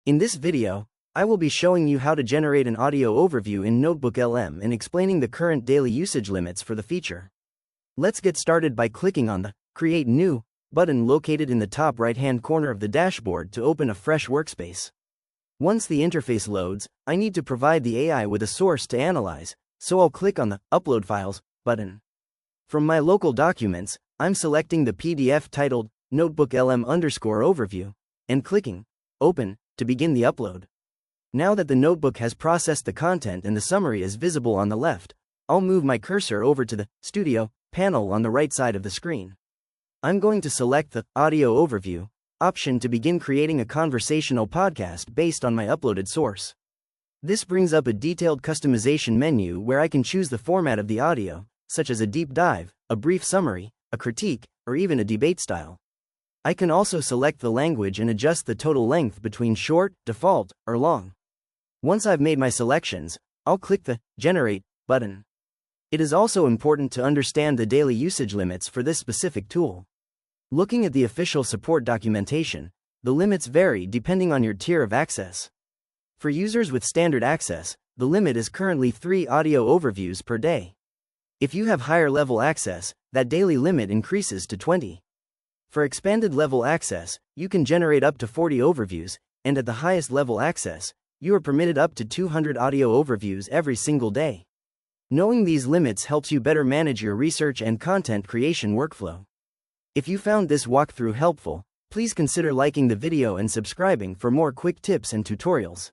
In this video, I will be showing you how to generate an audio overview in NotebookLM and explaining the current daily usage limits for the feature. Let's get started by clicking on the Create New button located in the top right-hand corner of the dashboard to open a fresh workspace. Once the interface loads, I need to provide the AI with a source to analyze, so I'll click on the Upload Files button. From my local documents, I'm selecting the PDF titled NotebookLM_overview and clicking Open to begin the upload. Now that the notebook has processed the content and the summary is visible on the left, I'll move my cursor over to the Studio panel on the right side of the screen. I'm going to select the Audio Overview option to begin creating a conversational podcast based on my uploaded source. This brings up a detailed customization menu where I can choose the format of the audio, such as a deep dive, a brief summary, a critique, or even a debate style. I can also select the language and adjust the total length between short, default, or long. Once I've made my selections, I'll click the Generate button. It is also important to understand the daily usage limits for this specific tool. Looking at the official support documentation, the limits vary depending on your tier of access. For users with standard access, the limit is currently 3 audio overviews per day. If you have higher level access, that daily limit increases to 20. For expanded level access, you can generate up to 40 overviews, and at the highest level access, you are permitted up to 200 audio overviews every single day. Knowing these limits helps you better manage your research and content creation workflow. If you found this walkthrough helpful, please consider liking the video and subscribing for more quick tips and tutorials.